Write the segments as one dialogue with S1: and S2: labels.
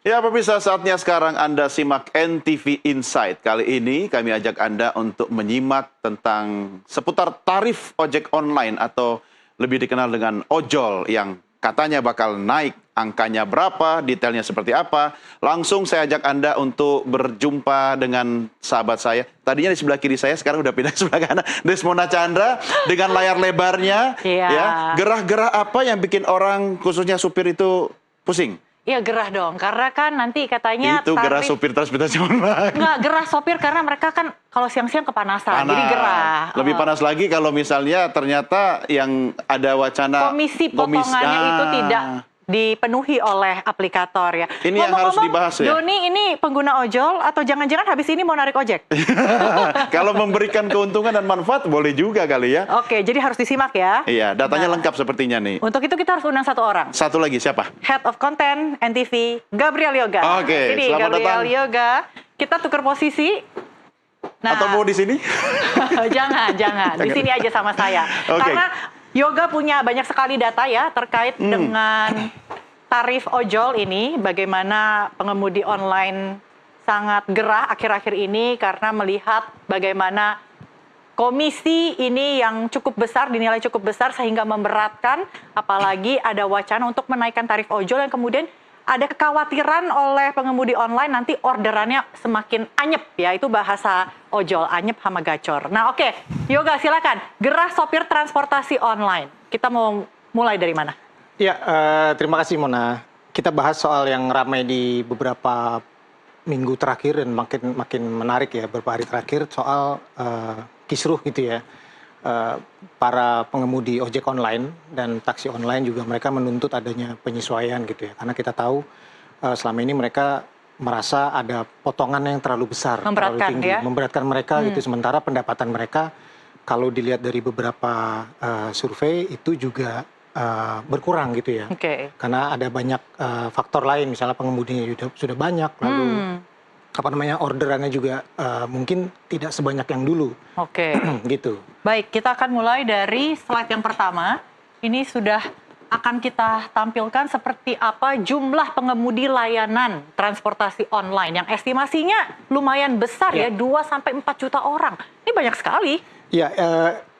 S1: Ya, pemirsa, saatnya sekarang Anda simak NTV Insight. Kali ini kami ajak Anda untuk menyimak tentang seputar tarif ojek online atau lebih dikenal dengan ojol yang katanya bakal naik. Angkanya berapa, detailnya seperti apa. Langsung saya ajak Anda untuk berjumpa dengan sahabat saya. Tadinya di sebelah kiri saya, sekarang udah pindah sebelah kanan. Desmona Chandra dengan layar lebarnya. Ya, gerah-gerah apa yang bikin orang, khususnya supir itu pusing?
S2: Iya, gerah dong, karena kan nanti katanya
S1: itu gerah sopir transportasi online.
S2: Nggak, gerah sopir karena mereka kan kalau siang-siang kepanasan, jadi gerah.
S1: Lebih panas lagi kalau misalnya ternyata yang ada wacana
S2: komisi potongannya itu tidak dipenuhi oleh aplikator ya.
S1: Ini yang harus dibahas ya.
S2: Doni ini pengguna ojol atau jangan-jangan habis ini mau narik ojek?
S1: Kalau memberikan keuntungan dan manfaat boleh juga kali ya.
S2: Oke, jadi harus disimak ya.
S1: Iya, datanya lengkap sepertinya nih.
S2: Untuk itu kita harus undang satu orang.
S1: Satu lagi siapa?
S2: Head of Content NTV, Gabriel Yoga.
S1: Oke,
S2: Sini,
S1: selamat
S2: Gabriel
S1: datang.
S2: Yoga. Kita tukar posisi.
S1: Nah, atau mau di sini?
S2: jangan. Di sini aja sama saya.
S1: Okay.
S2: Karena Yoga punya banyak sekali data ya terkait dengan tarif ojol ini, bagaimana pengemudi online sangat gerah akhir-akhir ini karena melihat bagaimana komisi ini yang cukup besar, dinilai cukup besar sehingga memberatkan, apalagi ada wacana untuk menaikkan tarif ojol yang kemudian ada kekhawatiran oleh pengemudi online nanti orderannya semakin anyep ya, itu bahasa ojol, anyep sama gacor. Nah oke, Yoga silakan, gerah sopir transportasi online. Kita mau mulai dari mana?
S3: Ya, terima kasih Mona. Kita bahas soal yang ramai di beberapa minggu terakhir dan makin menarik ya, beberapa hari terakhir soal kisruh gitu ya. Para pengemudi ojek online dan taksi online juga mereka menuntut adanya penyesuaian gitu ya, karena kita tahu selama ini mereka merasa ada potongan yang terlalu besar, terlalu tinggi, ya? Memberatkan mereka gitu. Sementara pendapatan mereka kalau dilihat dari beberapa survei itu juga berkurang gitu ya, karena ada banyak faktor lain, misalnya pengemudinya sudah banyak, lalu orderannya juga mungkin tidak sebanyak yang dulu. Gitu.
S2: Baik, kita akan mulai dari slide yang pertama. Ini sudah akan kita tampilkan seperti apa jumlah pengemudi layanan transportasi online yang estimasinya lumayan besar ya, 2-4 juta orang. Ini banyak sekali.
S3: Ya,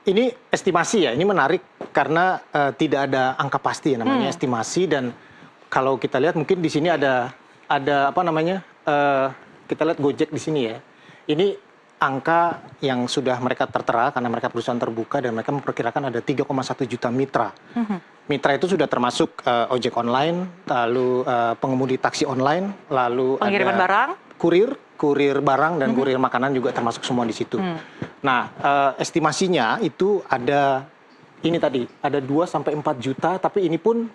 S3: ini estimasi ya, ini menarik karena tidak ada angka pasti ya, namanya estimasi. Dan kalau kita lihat mungkin di sini ada kita lihat Gojek di sini ya. Ini angka yang sudah mereka tertera karena mereka perusahaan terbuka dan mereka memperkirakan ada 3,1 juta mitra. Mitra itu sudah termasuk ojek online, lalu pengemudi taksi online, lalu
S2: pengiriman
S3: ada
S2: barang,
S3: kurir barang dan kurir makanan juga termasuk semua di situ. Nah, estimasinya itu ada ini tadi, ada 2-4 juta, tapi ini pun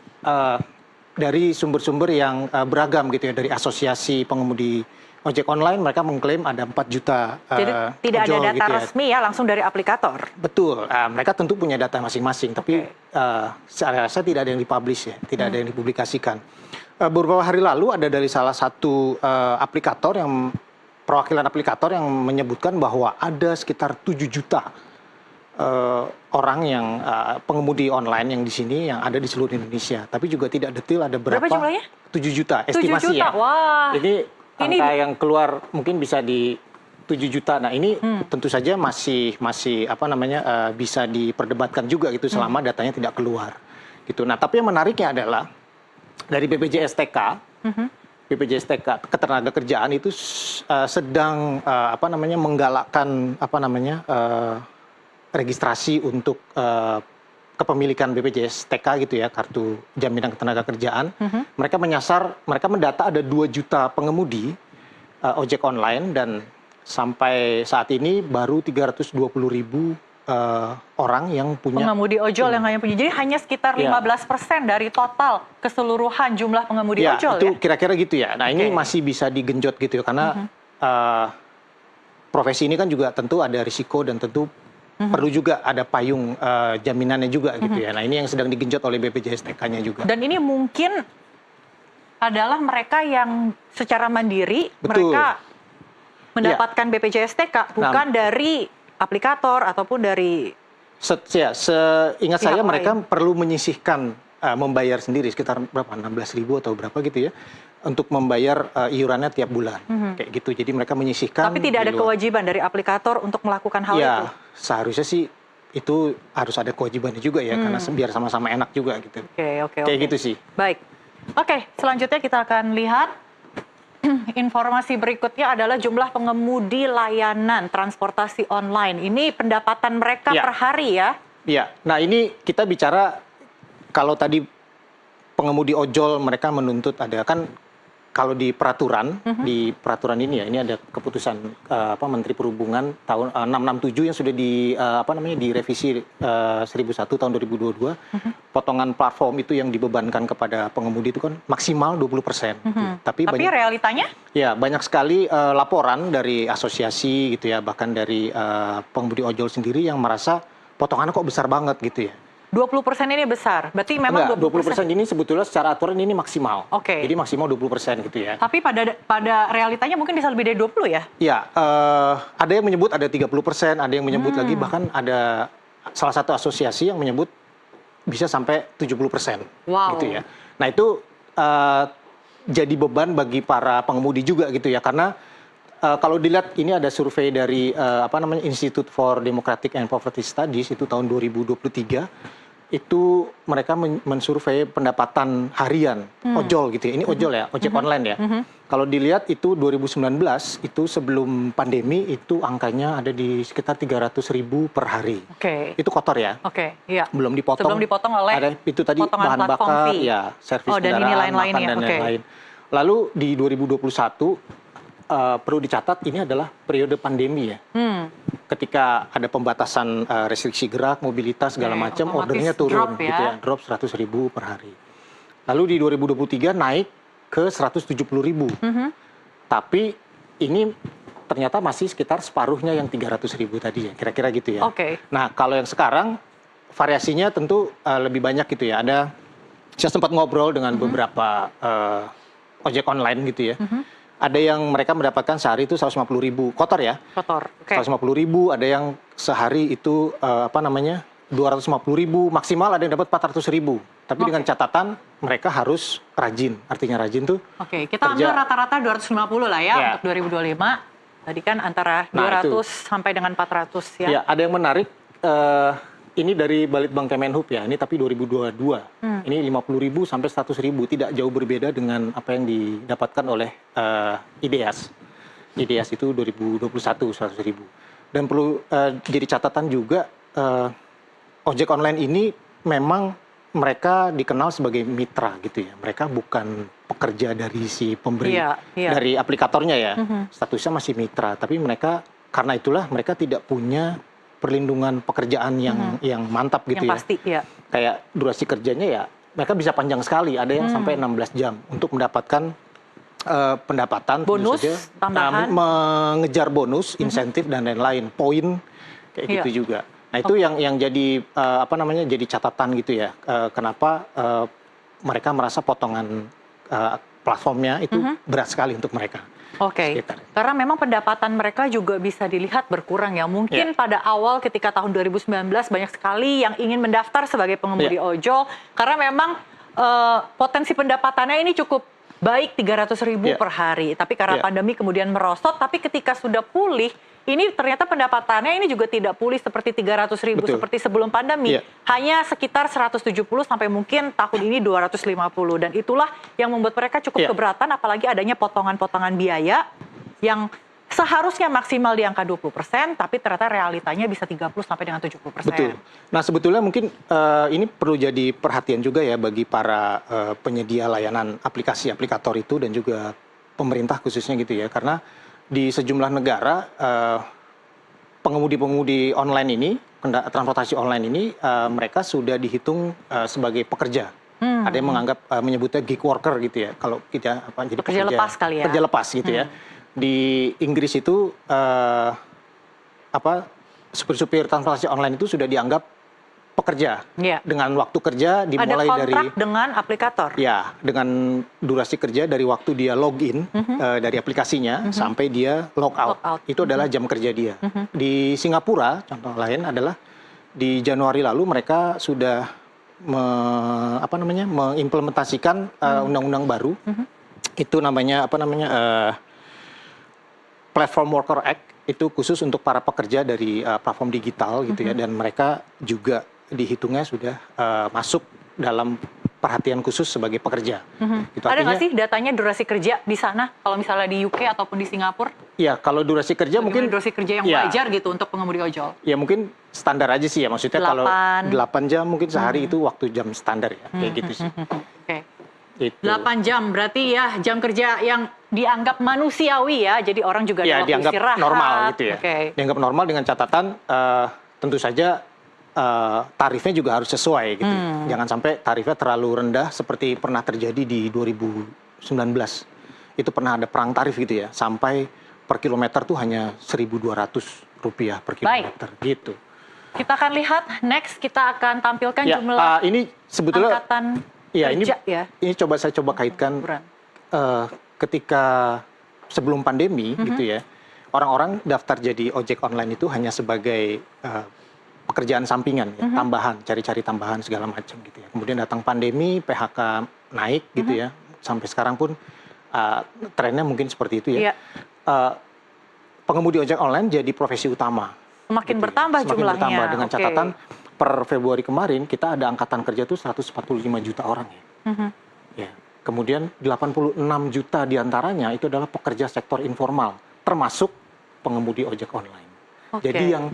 S3: dari sumber-sumber yang beragam gitu ya, dari asosiasi pengemudi ojek online mereka mengklaim ada 4 juta.
S2: Jadi tidak ada data
S3: gitu ya,
S2: resmi ya, langsung dari aplikator.
S3: Betul, mereka tentu punya data masing-masing, tapi saya rasa tidak ada yang dipublish ya, tidak ada yang dipublikasikan. Beberapa hari lalu ada dari salah satu aplikator yang perwakilan aplikator yang menyebutkan bahwa ada sekitar 7 juta orang yang pengemudi online yang di sini yang ada di seluruh Indonesia, tapi juga tidak detail ada berapa
S2: jumlahnya?
S3: 7 juta estimasi
S2: 7 juta.
S3: ya.
S2: Wah.
S3: Ini angka yang keluar mungkin bisa di 7 juta. Nah, ini tentu saja masih bisa diperdebatkan juga gitu selama datanya tidak keluar. Gitu. Nah, tapi yang menariknya adalah dari BPJS TK, BPJS TK Ketenagakerjaan itu sedang menggalakkan registrasi untuk kepemilikan BPJS TK gitu ya, kartu jaminan ketenagakerjaan. Mereka mendata ada 2 juta pengemudi ojek online dan sampai saat ini baru 320.000 orang yang punya
S2: pengemudi ojol yang punya. Jadi hanya sekitar 15% dari total keseluruhan jumlah pengemudi ojol
S3: itu
S2: ya?
S3: Kira-kira gitu ya. Nah, ini masih bisa digenjot gitu ya, karena profesi ini kan juga tentu ada risiko dan tentu perlu juga ada payung jaminannya juga gitu ya. Nah, ini yang sedang digenjot oleh BPJS TK-nya juga.
S2: Dan ini mungkin adalah mereka yang secara mandiri mereka mendapatkan BPJS TK, bukan dari aplikator ataupun dari
S3: seingat saya mereka perlu menyisihkan membayar sendiri sekitar berapa 16.000 atau berapa gitu ya untuk membayar iurannya tiap bulan kayak gitu. Jadi mereka menyisihkan.
S2: Tapi tidak ada kewajiban dari aplikator untuk melakukan hal itu.
S3: Ya, seharusnya sih itu harus ada kewajibannya juga ya karena biar sama-sama enak juga gitu.
S2: Oke.
S3: Kayak gitu sih.
S2: Baik. Oke, selanjutnya kita akan lihat informasi berikutnya adalah jumlah pengemudi layanan transportasi online. Ini pendapatan mereka per hari ya?
S3: Iya. Nah ini kita bicara kalau tadi pengemudi ojol mereka menuntut ada kan kalau di peraturan ini ya ini ada keputusan Menteri Perhubungan tahun 667 yang sudah direvisi 1001 tahun 2022 potongan platform itu yang dibebankan kepada pengemudi itu kan maksimal 20%. Tapi
S2: realitanya? Ya
S3: banyak sekali laporan dari asosiasi gitu ya bahkan dari pengemudi ojol sendiri yang merasa potongannya kok besar banget gitu ya. 20%
S2: ini besar, berarti memang
S3: 20% ini sebetulnya secara aturan ini maksimal. Jadi maksimal 20% gitu ya.
S2: Tapi pada realitanya mungkin bisa lebih dari 20 ya?
S3: Iya, ada yang menyebut ada 30%, ada yang menyebut lagi bahkan ada salah satu asosiasi yang menyebut bisa sampai 70%.
S2: Wow.
S3: Gitu ya. Nah itu jadi beban bagi para pengemudi juga gitu ya, karena kalau dilihat ini ada survei dari Institute for Democratic and Poverty Studies itu tahun 2023 itu mereka mensurvei pendapatan harian ojol gitu ya. Ini ojol ya, ojek online ya. Kalau dilihat itu 2019 itu sebelum pandemi itu angkanya ada di sekitar 300.000 per hari. Itu kotor ya.
S2: Iya.
S3: Belum dipotong
S2: oleh
S3: ada itu tadi bahan bakar
S2: fee.
S3: ya, servis
S2: dan ini
S3: kendaraan,
S2: lain-lain
S3: makan dan lain-lain. Lalu di 2021 perlu dicatat ini adalah periode pandemi ya. Ketika ada pembatasan restriksi gerak, mobilitas segala macam, ordernya turun gitu ya, drop 100.000 per hari. Lalu di 2023 naik ke 170.000. Tapi ini ternyata masih sekitar separuhnya yang 300.000 tadi ya, kira-kira gitu ya. Nah, kalau yang sekarang variasinya tentu lebih banyak gitu ya. Saya sempat ngobrol dengan beberapa ojek online gitu ya. Ada yang mereka mendapatkan sehari itu 150.000 kotor ya. 150.000, ada yang sehari itu 250.000, maksimal ada yang dapat 400.000. Tapi dengan catatan mereka harus rajin. Artinya rajin tuh.
S2: Kita ambil rata-rata 250 lah ya untuk 2025. Tadi kan antara 200 sampai dengan 400 ya.
S3: Ya, ada yang menarik. Ini dari Balitbang Kemenhub ya, ini tapi 2022. Ini 50.000 sampai 100.000, tidak jauh berbeda dengan apa yang didapatkan oleh IDEAS. IDEAS itu 2021 100.000. Dan perlu jadi catatan juga ojek online ini memang mereka dikenal sebagai mitra gitu ya. Mereka bukan pekerja dari si pemberi, dari aplikatornya ya. Statusnya masih mitra, tapi mereka karena itulah mereka tidak punya perlindungan pekerjaan yang mantap gitu
S2: yang pasti, ya.
S3: Kayak durasi kerjanya ya mereka bisa panjang sekali, ada yang sampai 16 jam untuk mendapatkan pendapatan,
S2: bonus, tambahan,
S3: mengejar bonus, insentif dan lain-lain, poin kayak gitu juga. Nah itu yang jadi jadi catatan gitu ya. Kenapa mereka merasa potongan platformnya itu berat sekali untuk mereka.
S2: Karena memang pendapatan mereka juga bisa dilihat berkurang ya. Mungkin pada awal ketika tahun 2019 banyak sekali yang ingin mendaftar sebagai pengemudi ojol karena memang potensi pendapatannya ini cukup baik 300.000 per hari. Tapi karena pandemi kemudian merosot, tapi ketika sudah pulih ini ternyata pendapatannya ini juga tidak pulih seperti 300.000 seperti sebelum pandemi. Hanya sekitar 170 sampai mungkin tahun ini 250. Dan itulah yang membuat mereka cukup keberatan apalagi adanya potongan-potongan biaya yang seharusnya maksimal di angka 20%, tapi ternyata realitanya bisa 30 sampai dengan 70%.
S3: Betul. Nah sebetulnya mungkin ini perlu jadi perhatian juga ya bagi para penyedia layanan aplikasi aplikator itu dan juga pemerintah khususnya gitu ya, karena di sejumlah negara pengemudi-pengemudi online ini, transportasi online ini mereka sudah dihitung sebagai pekerja. Ada yang menganggap menyebutnya gig worker gitu ya. Kalau kita jadi
S2: pekerja lepas kali ya.
S3: Pekerja lepas gitu ya. Di Inggris itu supir-supir transportasi online itu sudah dianggap pekerja dengan waktu kerja dimulai
S2: ada kontrak
S3: dari
S2: dengan aplikator.
S3: Ya, dengan durasi kerja dari waktu dia login dari aplikasinya sampai dia log out. Itu adalah jam kerja dia. Di Singapura contoh lain adalah di Januari lalu mereka sudah mengimplementasikan undang-undang baru. Itu namanya Platform Worker Act, itu khusus untuk para pekerja dari platform digital gitu ya, dan mereka juga dihitungnya sudah masuk dalam perhatian khusus sebagai pekerja. Itu
S2: Ada nggak
S3: artinya,
S2: sih datanya durasi kerja di sana kalau misalnya di UK ataupun di Singapura?
S3: ya kalau durasi kerja
S2: Bagaimana
S3: mungkin
S2: durasi kerja yang
S3: ya,
S2: wajar gitu untuk pengemudi ojol?
S3: ya mungkin standar aja sih ya, maksudnya kalau
S2: 8
S3: jam mungkin sehari itu waktu jam standar ya, kayak gitu sih.
S2: Oke.
S3: Itu.
S2: 8 jam berarti ya jam kerja yang dianggap manusiawi ya. Jadi orang juga ada
S3: Ya
S2: waktu
S3: dianggap
S2: istirahat.
S3: normal gitu ya.
S2: Oke.
S3: Dianggap normal dengan catatan tentu saja tarifnya juga harus sesuai gitu. Jangan sampai tarifnya terlalu rendah seperti pernah terjadi di 2019. Itu pernah ada perang tarif gitu ya, sampai per kilometer tuh hanya Rp1.200 per kilometer gitu.
S2: Kita akan lihat next, kita akan tampilkan
S3: Ya,
S2: jumlah
S3: ini sebetulnya
S2: angkatan
S3: ya
S2: kerja ya.
S3: ini saya coba kaitkan ketika sebelum pandemi gitu ya, orang-orang daftar jadi ojek online itu hanya sebagai pekerjaan sampingan, ya, tambahan, cari-cari tambahan segala macam gitu ya. Kemudian datang pandemi, PHK naik gitu ya, sampai sekarang pun trennya mungkin seperti itu ya.
S2: Iya.
S3: Pengemudi ojek online jadi profesi utama.
S2: Semakin
S3: gitu ya.
S2: bertambah
S3: Semakin
S2: jumlahnya.
S3: bertambah dengan
S2: Oke.
S3: catatan per Februari kemarin kita ada angkatan kerja tuh 145 juta orang ya. Ya. Kemudian 86 juta diantaranya itu adalah pekerja sektor informal, termasuk pengemudi ojek online.
S2: Oke.
S3: Jadi yang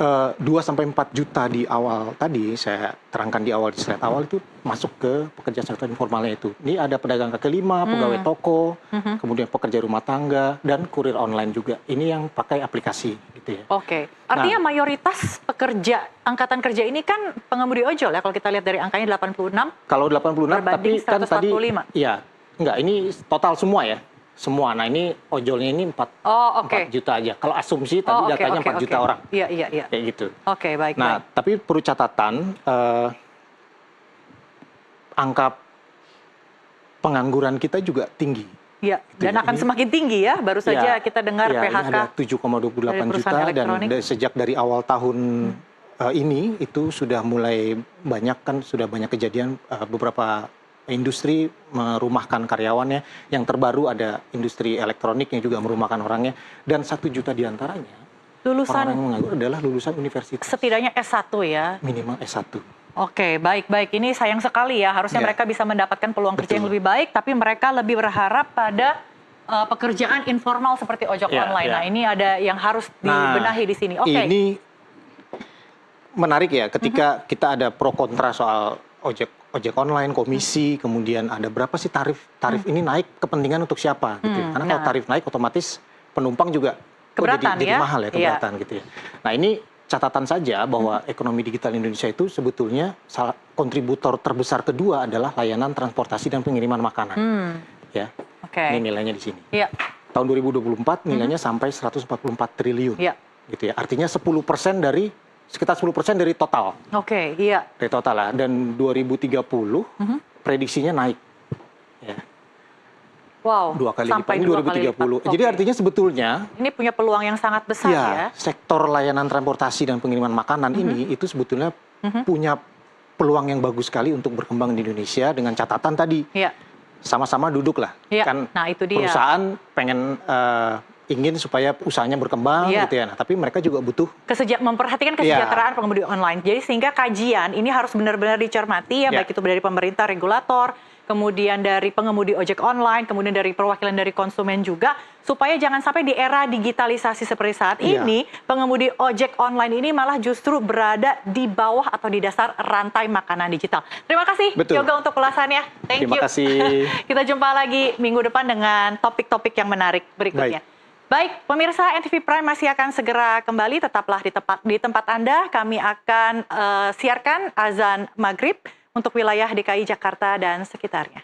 S3: 2-4 juta di awal tadi, saya terangkan di awal, di slide awal itu masuk ke pekerja sektor informalnya itu. Ini ada pedagang kaki lima, pegawai toko, kemudian pekerja rumah tangga, dan kurir online juga. Ini yang pakai aplikasi gitu ya.
S2: Oke, artinya mayoritas pekerja angkatan kerja ini kan pengemudi ojol ya, kalau kita lihat dari angkanya 86.
S3: Kalau 86 tapi
S2: Berbanding
S3: kan tadi
S2: 145.
S3: iya, enggak, ini total semua ya. Semua. Nah, ini ojolnya ini 4 juta aja. Kalau asumsi tadi datanya 4 juta orang.
S2: Iya.
S3: Kayak gitu.
S2: Oke, baik.
S3: Nah, tapi perlu catatan angka pengangguran kita juga tinggi.
S2: Iya, dan akan semakin tinggi ya. Baru saja kita dengar
S3: ya,
S2: PHK
S3: ini ada 7,28
S2: dari
S3: juta
S2: perusahaan elektronik.
S3: dan sejak dari awal tahun ini itu sudah mulai sudah banyak kejadian beberapa industri merumahkan karyawannya. Yang terbaru ada industri elektronik yang juga merumahkan orangnya, dan 1 juta diantaranya
S2: Lulusan
S3: orang yang menganggur adalah lulusan universitas.
S2: setidaknya S1 ya.
S3: Minimal S1.
S2: Oke, baik. Ini sayang sekali ya. Harusnya
S3: Ya.
S2: mereka bisa mendapatkan peluang kerja yang
S3: Betul.
S2: lebih baik, tapi mereka lebih berharap pada pekerjaan informal seperti ojek
S3: Ya,
S2: online.
S3: ya.
S2: Nah, ini ada yang harus dibenahi di sini. Oke.
S3: Ini menarik ya, ketika kita ada pro kontra soal ojek online, komisi, kemudian ada berapa sih tarif ini naik, kepentingan untuk siapa gitu ya. Karena kalau tarif naik otomatis penumpang juga
S2: Keberatan
S3: jadi
S2: ya?
S3: mahal ya, keberatan gitu ya. Nah, ini catatan saja bahwa ekonomi digital Indonesia itu sebetulnya kontributor terbesar kedua adalah layanan transportasi dan pengiriman makanan. Ya.
S2: Oke.
S3: Ini nilainya di sini.
S2: Iya.
S3: Tahun 2024 nilainya sampai 144 triliun.
S2: Iya.
S3: Gitu ya. Artinya sekitar 10% dari total.
S2: Oke, iya.
S3: Dari total lah. Dan 2030 prediksinya naik. Ya.
S2: Wow.
S3: 2 kali
S2: sampai
S3: lipat, ini
S2: 2 kali
S3: 2030.
S2: lipat.
S3: Jadi
S2: Oke.
S3: artinya sebetulnya
S2: Ini punya peluang yang sangat besar ya.
S3: sektor layanan transportasi dan pengiriman makanan ini itu sebetulnya punya peluang yang bagus sekali untuk berkembang di Indonesia, dengan catatan tadi
S2: Iya.
S3: sama-sama duduk lah.
S2: Iya.
S3: Kan
S2: Nah, itu dia.
S3: perusahaan pengen ingin supaya usahanya berkembang
S2: Iya.
S3: gitu ya. Nah, tapi mereka juga butuh
S2: Memperhatikan
S3: Iya.
S2: kesejahteraan pengemudi online. Jadi sehingga kajian ini harus benar-benar dicermati ya,
S3: Iya.
S2: baik itu dari pemerintah, regulator, kemudian dari pengemudi ojek online, kemudian dari perwakilan dari konsumen juga, supaya jangan sampai di era digitalisasi seperti saat
S3: Iya.
S2: ini, pengemudi ojek online ini malah justru berada di bawah atau di dasar rantai makanan digital. Terima kasih
S3: Betul.
S2: Yoga untuk ulasannya. Thank
S3: Terima
S2: you.
S3: kasih.
S2: Kita jumpa lagi minggu depan dengan topik-topik yang menarik berikutnya. Baik, pemirsa NTV Prime masih akan segera kembali. Tetaplah di tempat Anda. Kami akan siarkan azan maghrib untuk wilayah DKI Jakarta dan sekitarnya.